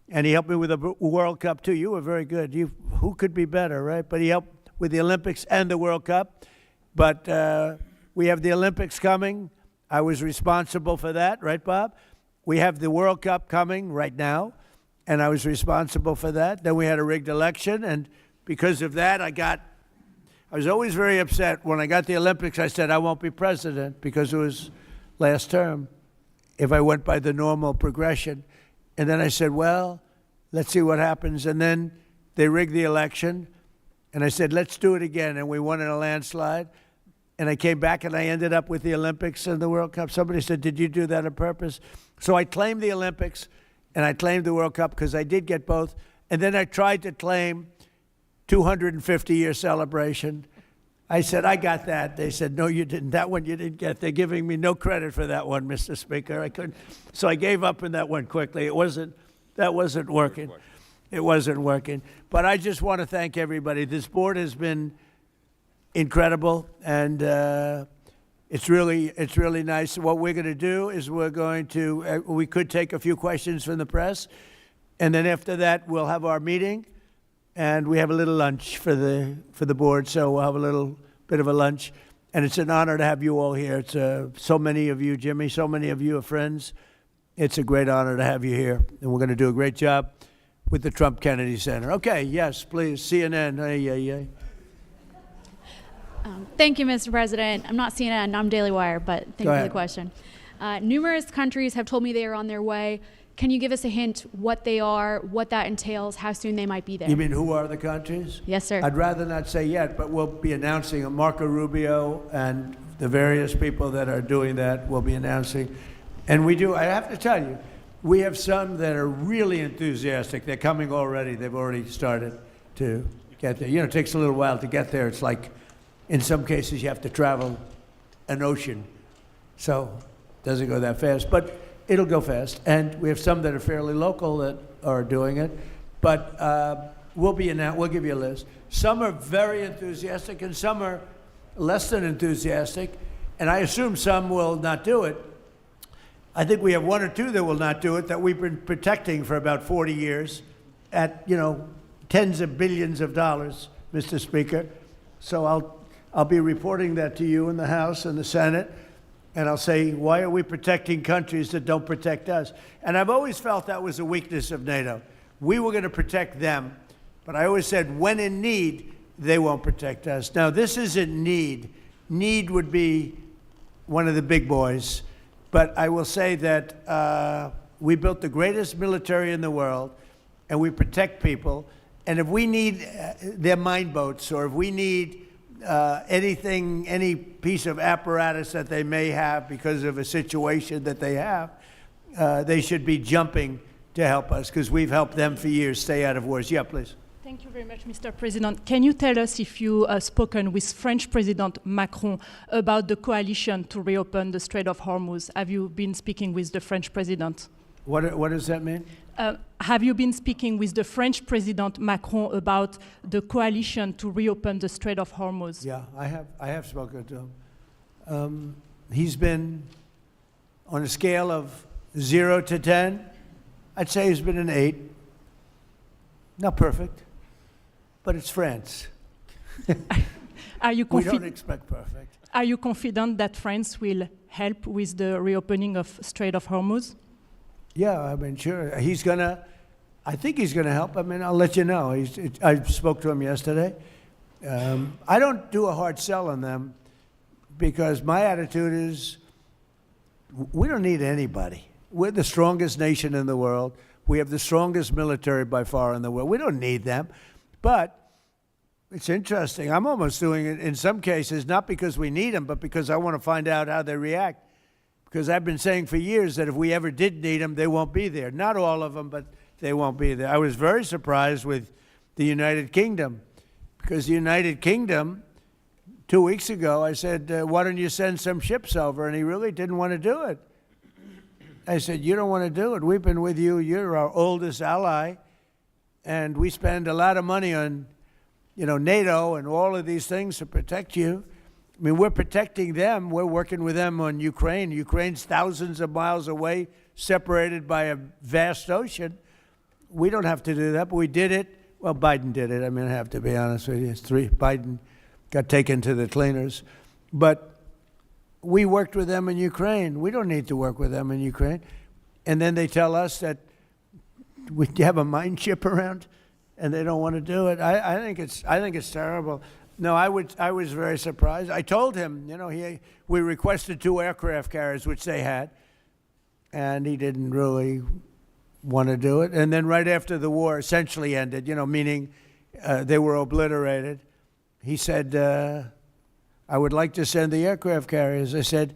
And he helped me with the World Cup, too. You were very good. Who could be better, right? But he helped with the Olympics and the World Cup. But we have the Olympics coming. I was responsible for that, right, Bob? We have the World Cup coming right now, and I was responsible for that. Then we had a rigged election, and because of that, I was always very upset. When I got the Olympics, I said, I won't be president because it was last term if I went by the normal progression. And then I said, well, let's see what happens. And then they rigged the election, and I said, let's do it again. And we won in a landslide. And I came back, and I ended up with the Olympics and the World Cup. Somebody said, did you do that on purpose? So I claimed the Olympics, and I claimed the World Cup because I did get both. And then I tried to claim 250-year celebration. I said, I got that. They said, no, you didn't. That one you didn't get. They're giving me no credit for that one, Mr. Speaker. I couldn't. So I gave up on that one quickly. That wasn't working. It wasn't working. But I just want to thank everybody. This board has been incredible, and it's really nice. What we're going to do is we could take a few questions from the press, and then after that we'll have our meeting. And we have a little lunch for the board, so we'll have a little bit of a lunch. And it's an honor to have you all here. It's so many of you, Jimmy, so many of you are friends. It's a great honor to have you here. And we're going to do a great job with the Trump Kennedy Center. Okay, yes, please, CNN. Hey. Thank you, Mr. President. I'm not CNN, I'm Daily Wire, but thank you for the question. Numerous countries have told me they are on their way. Can you give us a hint what they are, what that entails, how soon they might be there? You mean who are the countries? Yes, sir. I'd rather not say yet, but we'll be announcing Marco Rubio and the various people that are doing that will be announcing. And I have to tell you, we have some that are really enthusiastic. They're coming already. They've already started to get there. It takes a little while to get there. It's like, in some cases, you have to travel an ocean. So it doesn't go that fast. But it'll go fast, and we have some that are fairly local that are doing it, but we'll give you a list. Some are very enthusiastic, and some are less than enthusiastic, and I assume some will not do it. I think we have one or two that will not do it that we've been protecting for about 40 years at, tens of billions of dollars, Mr. Speaker. So I'll be reporting that to you in the House and the Senate, and I'll say, why are we protecting countries that don't protect us? And I've always felt that was a weakness of NATO. We were going to protect them, but I always said, when in need, they won't protect us. Now, this isn't need. Need would be one of the big boys. But I will say that we built the greatest military in the world, and we protect people. And if we need their mine boats, or if we need anything, any piece of apparatus that they may have because of a situation that they have, they should be jumping to help us, because we've helped them for years stay out of wars. Yeah, please. Thank you very much, Mr. President. Can you tell us if you have spoken with French President Macron about the coalition to reopen the Strait of Hormuz? Have you been speaking with the French President? What does that mean? Have you been speaking with the French President Macron about the coalition to reopen the Strait of Hormuz? Yeah, I have spoken to him. He's been, on a scale of 0 to 10, I'd say he's been an 8. Not perfect, but it's France. Are you We don't expect perfect. Are you confident that France will help with the reopening of Strait of Hormuz? Yeah, I mean, sure. I think he's going to help. I mean, I'll let you know. I spoke to him yesterday. I don't do a hard sell on them, because my attitude is we don't need anybody. We're the strongest nation in the world. We have the strongest military by far in the world. We don't need them. But it's interesting. I'm almost doing it in some cases, not because we need them, but because I want to find out how they react. Because I've been saying for years that if we ever did need them, they won't be there. Not all of them, but they won't be there. I was very surprised with the United Kingdom, because the United Kingdom, 2 weeks ago, I said, why don't you send some ships over? And he really didn't want to do it. I said, you don't want to do it. We've been with you. You're our oldest ally. And we spend a lot of money on, NATO and all of these things to protect you. I mean, we're protecting them. We're working with them on Ukraine. Ukraine's thousands of miles away, separated by a vast ocean. We don't have to do that, but we did it. Well, Biden did it. I mean, I have to be honest with you. Biden got taken to the cleaners. But we worked with them in Ukraine. We don't need to work with them in Ukraine. And then they tell us that we have a mine ship around, and they don't want to do it. I think it's terrible. No, I was very surprised. I told him, we requested 2 aircraft carriers, which they had, and he didn't really want to do it. And then right after the war essentially ended, meaning they were obliterated, he said, I would like to send the aircraft carriers. I said,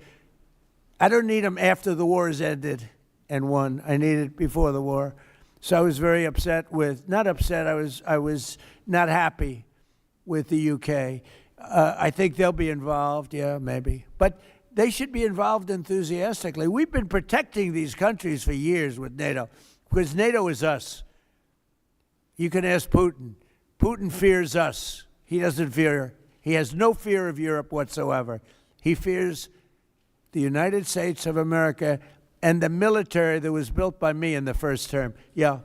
I don't need them after the war has ended and won. I need it before the war. So I was very upset not upset, I was not happy with the UK. I think they'll be involved, yeah, maybe. But they should be involved enthusiastically. We've been protecting these countries for years with NATO, because NATO is us. You can ask Putin. Putin fears us. He has no fear of Europe whatsoever. He fears the United States of America and the military that was built by me in the first term. Yeah.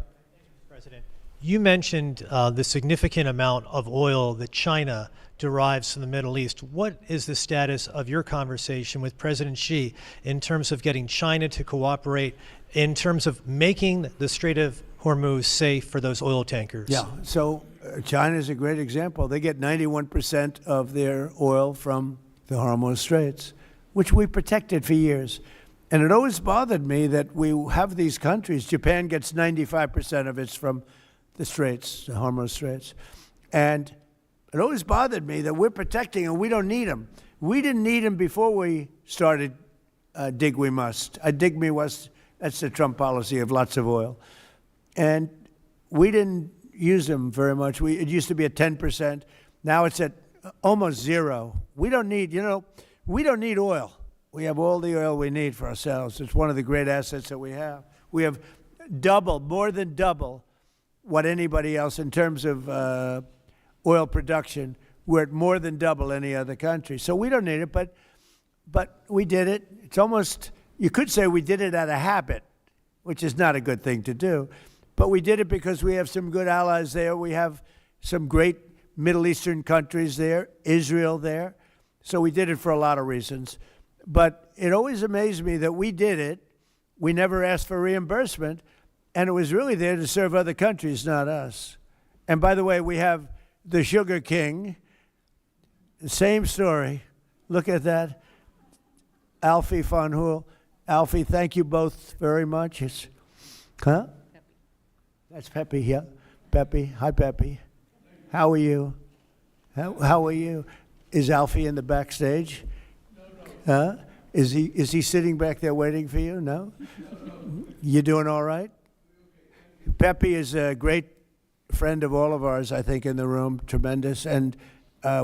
President, you mentioned the significant amount of oil that China derives from the Middle East. What is the status of your conversation with President Xi in terms of getting China to cooperate, in terms of making the Strait of Hormuz safe for those oil tankers? Yeah, so China is a great example. They get 91% of their oil from the Hormuz Straits, which we protected for years. And it always bothered me that we have these countries. Japan gets 95% of its from the Straits, the Hormuz Straits. And it always bothered me that we're protecting and we don't need them. We didn't need them before we started dig we must. Dig me must, that's the Trump policy of lots of oil. And we didn't use them very much. It used to be at 10%. Now it's at almost 0. We don't need, we don't need oil. We have all the oil we need for ourselves. It's one of the great assets that we have. We have more than double what anybody else in terms of oil production. We're at more than double any other country. So we don't need it, but we did it. It's almost, You could say we did it out of habit, which is not a good thing to do. But we did it because we have some good allies there. We have some great Middle Eastern countries there, Israel there. So we did it for a lot of reasons. But it always amazed me that we did it. We never asked for reimbursement. And it was really there to serve other countries, not us. And by the way, we have the Sugar King. Same story. Look at that. Alfie van Hoel. Alfie, thank you both very much. Huh? That's Pepe, yeah. Pepe. Hi, Pepe. How are you? How are you? Is Alfie in the backstage? Huh? Is he sitting back there waiting for you? No? You doing all right? Pepe is a great friend of all of ours, I think, in the room. Tremendous. And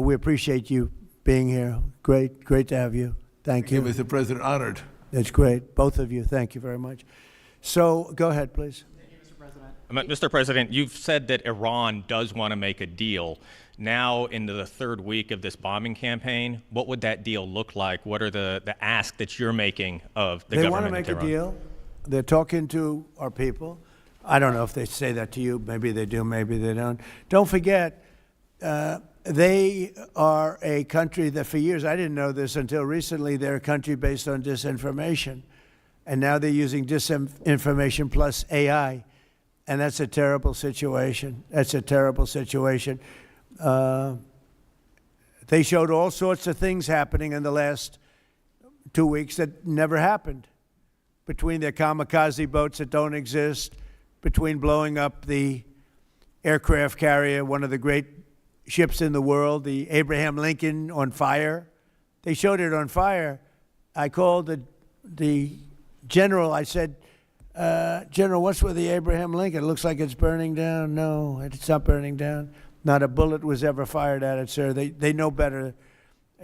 we appreciate you being here. Great to have you. Thank you. Mr. President, honored. That's great. Both of you. Thank you very much. So go ahead, please. Mr. President, you've said that Iran does want to make a deal. Now, into the third week of this bombing campaign, what would that deal look like? What are the ask that you're making of the government? They want to make a deal. They're talking to our people. I don't know if they say that to you. Maybe they do, maybe they don't. Don't forget, they are a country that for years, I didn't know this until recently, they're a country based on disinformation. And now they're using disinformation plus AI. And that's a terrible situation. That's a terrible situation. They showed all sorts of things happening in the last 2 weeks that never happened. Between their kamikaze boats that don't exist, between blowing up the aircraft carrier, one of the great ships in the world, the Abraham Lincoln, on fire. They showed it on fire. I called the general. I said, General, what's with the Abraham Lincoln? It looks like it's burning down. No, it's not burning down. Not a bullet was ever fired at it, sir. They know better.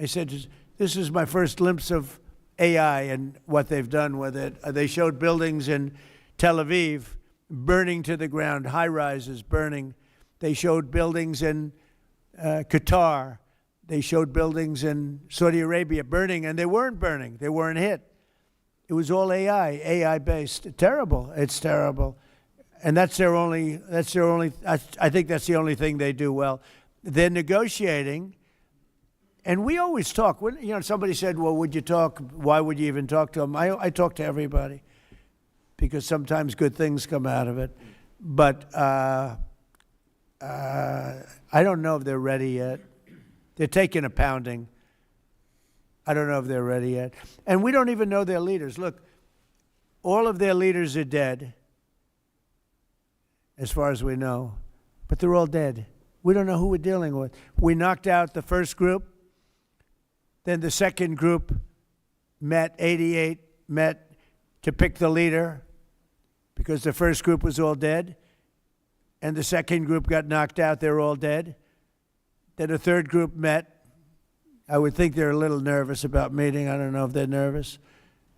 I said, this is my first glimpse of AI and what they've done with it. They showed buildings in Tel Aviv burning to the ground, high-rises burning. They showed buildings in Qatar. They showed buildings in Saudi Arabia burning, and they weren't burning. They weren't hit. It was all AI-based. Terrible. It's terrible. And I think that's the only thing they do well. They're negotiating, and we always talk. When, somebody said, well, would you talk? Why would you even talk to them? I talk to everybody because sometimes good things come out of it. But I don't know if they're ready yet. They're taking a pounding. I don't know if they're ready yet. And we don't even know their leaders. Look, all of their leaders are dead, as far as we know, but they're all dead. We don't know who we're dealing with. We knocked out the first group. Then the second group met, 88 met to pick the leader because the first group was all dead. And the second group got knocked out. They're all dead. Then a third group met. I would think they're a little nervous about meeting. I don't know if they're nervous.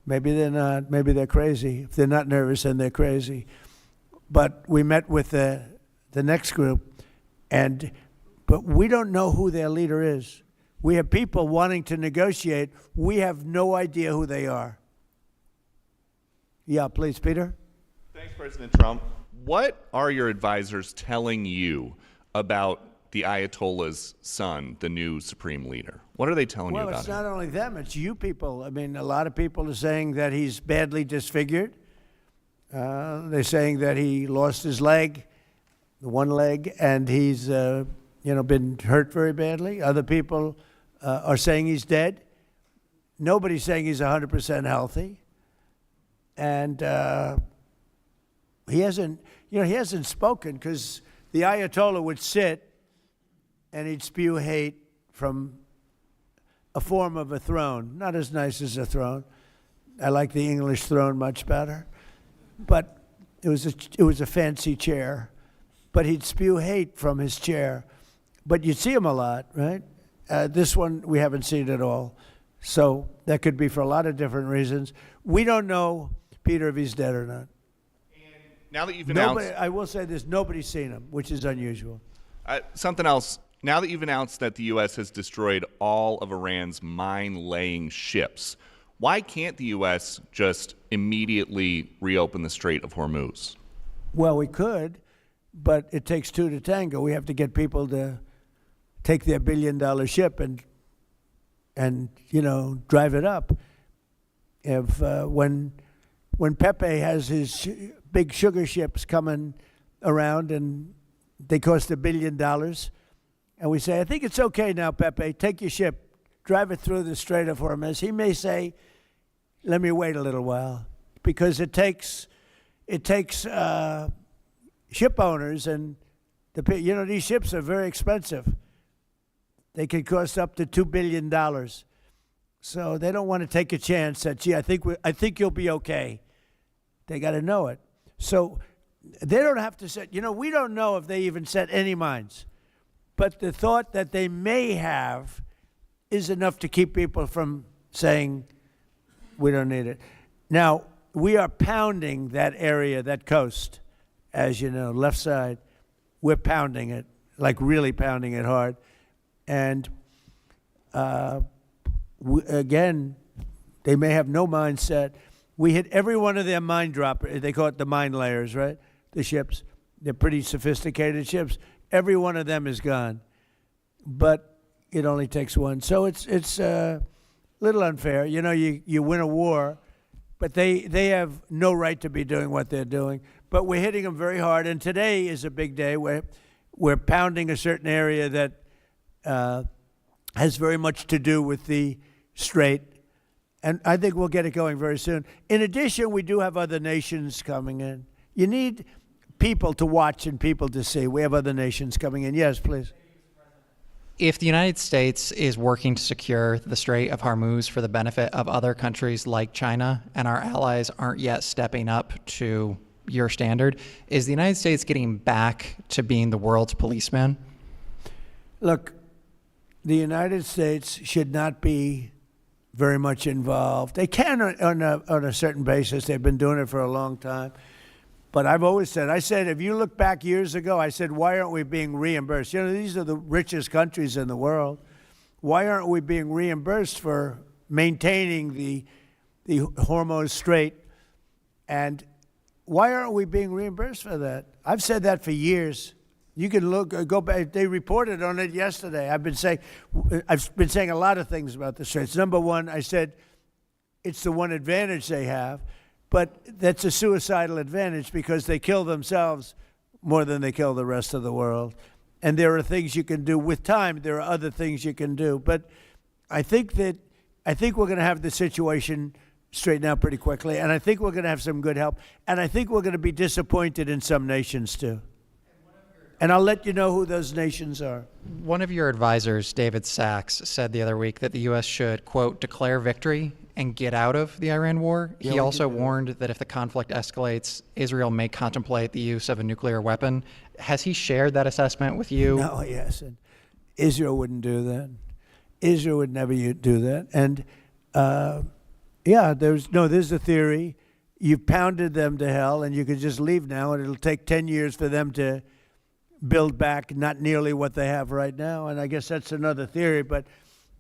Maybe they're not. Maybe they're crazy. If they're not nervous, then they're crazy. But we met with the next group, but we don't know who their leader is. We have people wanting to negotiate. We have no idea who they are. Yeah, please, Peter. Thanks, President Trump. What are your advisors telling you about the Ayatollah's son, the new supreme leader? What are they telling you about him? Well, it's not only them, it's you people. I mean, a lot of people are saying that he's badly disfigured. They're saying that he lost his leg, the one leg, and he's been hurt very badly. Other people are saying he's dead. Nobody's saying he's 100% healthy. And he hasn't spoken because the Ayatollah would sit and he'd spew hate from a form of a throne. Not as nice as a throne. I like the English throne much better. But it was a fancy chair. But he'd spew hate from his chair. But you'd see him a lot, right? This one we haven't seen at all. So that could be for a lot of different reasons. We don't know, Peter, if he's dead or not. And now that you've announced... I will say this, nobody's seen him, which is unusual. Something else. Now that you've announced that the U.S. has destroyed all of Iran's mine-laying ships, Why can't the U.S. just immediately reopen the Strait of Hormuz? Well, we could, but it takes two to tango. We have to get people to take their billion-dollar ship and drive it up. If when Pepe has his big sugar ships coming around and they cost $1 billion, and we say, I think it's okay now, Pepe, take your ship, drive it through the Strait of Hormuz. He may say, let me wait a little while, because it takes ship owners, and these ships are very expensive. They could cost up to $2 billion. So they don't want to take a chance that, gee, I think you'll be okay. They got to know it. So they don't have to set, we don't know if they even set any mines. But the thought that they may have is enough to keep people from saying, we don't need it. Now, we are pounding that area, that coast, as you know, left side. We're pounding it, like really pounding it hard. And again, they may have no mine set. We hit every one of their mine droppers. They call it the mine layers, right? The ships. They're pretty sophisticated ships. Every one of them is gone. But it only takes one. So it's a little unfair. You win a war, but they have no right to be doing what they're doing. But we're hitting them very hard. And today is a big day where we're pounding a certain area that has very much to do with the strait. And I think we'll get it going very soon. In addition, we do have other nations coming in. You need people to watch and people to see. We have other nations coming in. Yes, please. If the United States is working to secure the Strait of Hormuz for the benefit of other countries like China, and our allies aren't yet stepping up to your standard, is the United States getting back to being the world's policeman? Look, the United States should not be very much involved. They can on a certain basis. They've been doing it for a long time. But I've always said, if you look back years ago, I said, why aren't we being reimbursed? These are the richest countries in the world. Why aren't we being reimbursed for maintaining the Hormuz Strait? And why aren't we being reimbursed for that? I've said that for years. You can go back. They reported on it yesterday. I've been saying a lot of things about the straits. Number one, I said it's the one advantage they have, but that's a suicidal advantage because they kill themselves more than they kill the rest of the world. And there are things you can do with time. There are other things you can do. But I think we're going to have the situation straightened out pretty quickly, and I think we're going to have some good help, and I think we're going to be disappointed in some nations too. And I'll let you know who those nations are. One of your advisors, David Sachs, said the other week that the U.S. should, quote, declare victory and get out of the Iran war. Yeah, he also warned that if the conflict escalates, Israel may contemplate the use of a nuclear weapon. Has he shared that assessment with you? No, he hasn't. Israel wouldn't do that. Israel would never do that. And there's a theory. You've pounded them to hell, and you could just leave now, and it'll take 10 years for them to build back not nearly what they have right now. And I guess that's another theory, but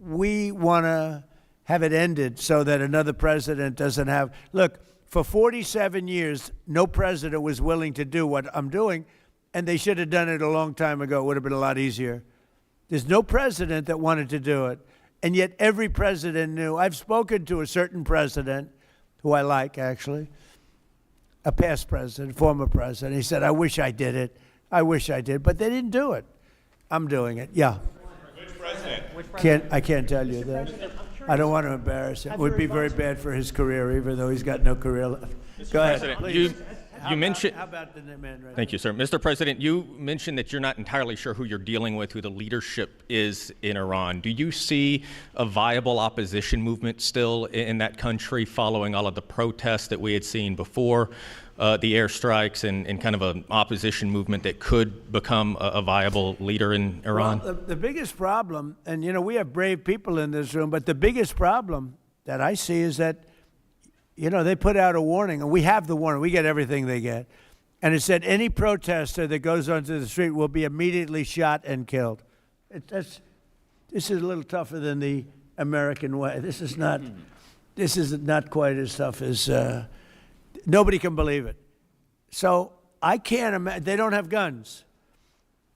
we want to have it ended so that another president doesn't have. Look, for 47 years, no president was willing to do what I'm doing, and they should have done it a long time ago. It would have been a lot easier. There's no president that wanted to do it, and yet every president knew. I've spoken to a certain president, who I like, actually, a past president, former president. He said, I wish I did it. I wish I did, but they didn't do it. I'm doing it. Yeah. Which president? I can't tell you that. I don't want to embarrass him. It would be very bad for his career, even though he's got no career left. Go ahead. President, Please. you mentioned. How about the man right Thank you, sir. Mr. President, you mentioned that you're not entirely sure who you're dealing with, who the leadership is in Iran. Do you see a viable opposition movement still in that country following all of the protests that we had seen before the airstrikes and kind of an opposition movement that could become a viable leader in Iran? Well, the biggest problem, and we have brave people in this room, but the biggest problem that I see is that they put out a warning, and we have the warning. We get everything they get. And it said any protester that goes onto the street will be immediately shot and killed. This is a little tougher than the American way. This is not this is not quite as tough as, nobody can believe it. So I can't imagine, they don't have guns,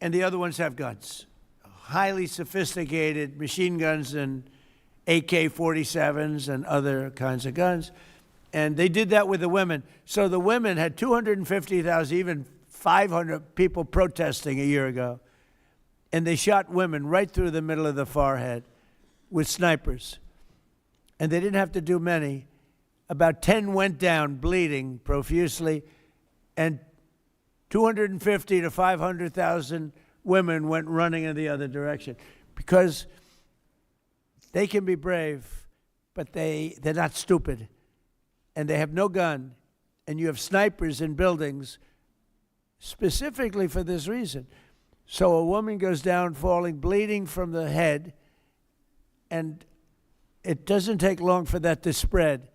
and the other ones have guns. Highly sophisticated machine guns and AK-47s and other kinds of guns. And they did that with the women. So the women had 250,000, even 500 people protesting a year ago. And they shot women right through the middle of the forehead with snipers. And they didn't have to do many. About 10 went down bleeding profusely, and 250 to 500,000 women went running in the other direction, because they can be brave, but they're not stupid, and they have no gun, and you have snipers in buildings specifically for this reason. So a woman goes down falling, bleeding from the head, and it doesn't take long for that to spread.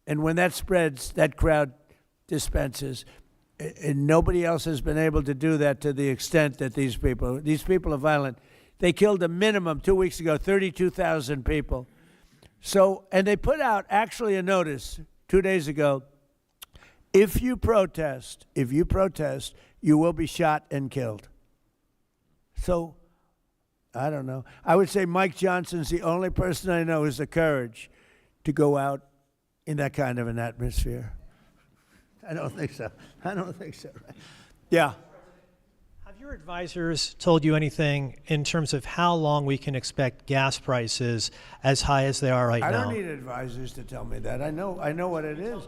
And when that spreads, that crowd dispenses. And nobody else has been able to do that to the extent that these people are violent. They killed a minimum 2 weeks ago, 32,000 people. So, and they put out actually a notice 2 days ago: if you protest, you will be shot and killed. So, I don't know. I would say Mike Johnson's the only person I know who has the courage to go out in that kind of an atmosphere. I don't think so. I don't think so. Right? Yeah. Have your advisors told you anything in terms of how long we can expect gas prices as high as they are right now? I don't need advisors to tell me that. I know what it is.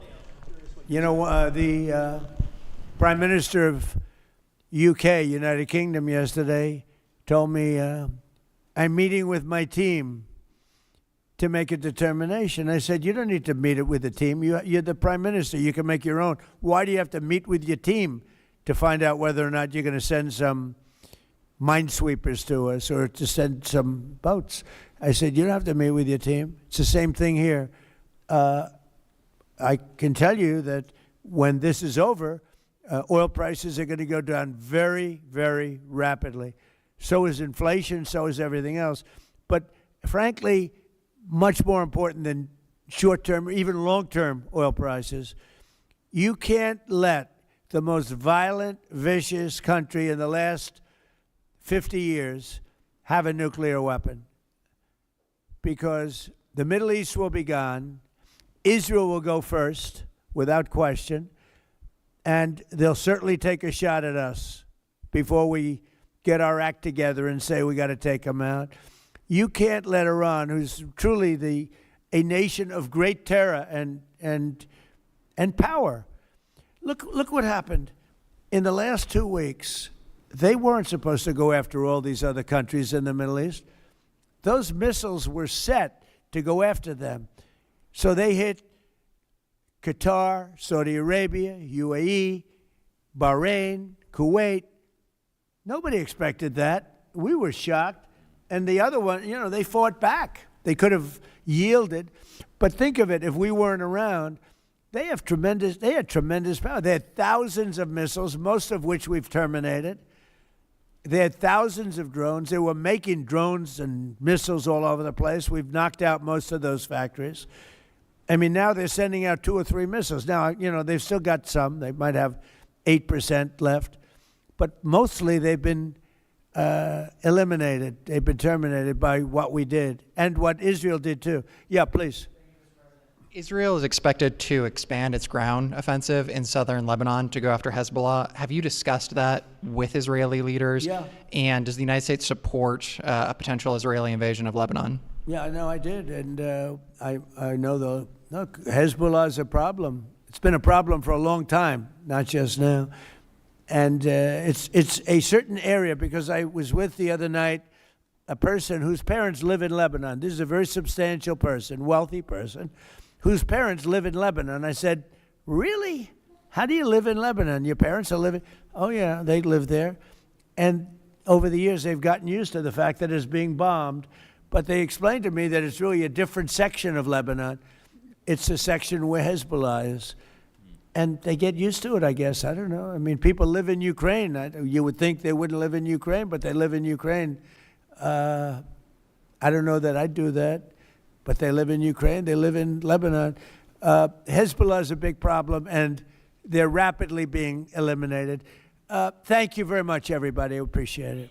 You know, the Prime Minister of UK, United Kingdom, yesterday told me, I'm meeting with my team to make a determination. I said, you don't need to meet it with the team. You're the Prime Minister. You can make your own. Why do you have to meet with your team to find out whether or not you're going to send some minesweepers to us or to send some boats? I said, you don't have to meet with your team. It's the same thing here. I can tell you that when this is over, oil prices are going to go down very, very rapidly. So is inflation, so is everything else. But frankly, much more important than short-term, even long-term oil prices, you can't let the most violent, vicious country in the last 50 years have a nuclear weapon, because the Middle East will be gone, Israel will go first, without question, and they'll certainly take a shot at us before we get our act together and say we got to take them out. You can't let Iran, who's truly a nation of great terror and power. Look what happened in the last 2 weeks. They weren't supposed to go after all these other countries in the Middle East. Those missiles were set to go after them. So they hit Qatar, Saudi Arabia, UAE, Bahrain, Kuwait. Nobody expected that. We were shocked. And the other one, you know, they fought back. They could have yielded. But think of it, if we weren't around, they had tremendous power. They had thousands of missiles, most of which we've terminated. They had thousands of drones. They were making drones and missiles all over the place. We've knocked out most of those factories. I mean, now they're sending out 2 or 3 missiles. Now, you know, they've still got some. They might have 8% left. But mostly they've been eliminated. They've been terminated by what we did and what Israel did too. Yeah, please. Israel is expected to expand its ground offensive in southern Lebanon to go after Hezbollah. Have you discussed that with Israeli leaders? Yeah. And does the United States support a potential Israeli invasion of Lebanon? Yeah, no, I did. And I know Hezbollah is a problem. It's been a problem for a long time, not just now. And it's a certain area, because I was with the other night a person whose parents live in Lebanon. This is a very substantial person, wealthy person, whose parents live in Lebanon. I said, really? How do you live in Lebanon? Your parents are living? Oh, yeah, they live there. And over the years, they've gotten used to the fact that it's being bombed. But they explained to me that it's really a different section of Lebanon. It's the section where Hezbollah is. And they get used to it, I guess. I don't know. I mean, people live in Ukraine. You would think they wouldn't live in Ukraine, but they live in Ukraine. I don't know that I'd do that. but they live in Ukraine, they live in Lebanon. Hezbollah is a big problem, and they're rapidly being eliminated. Thank you very much, everybody. I appreciate it.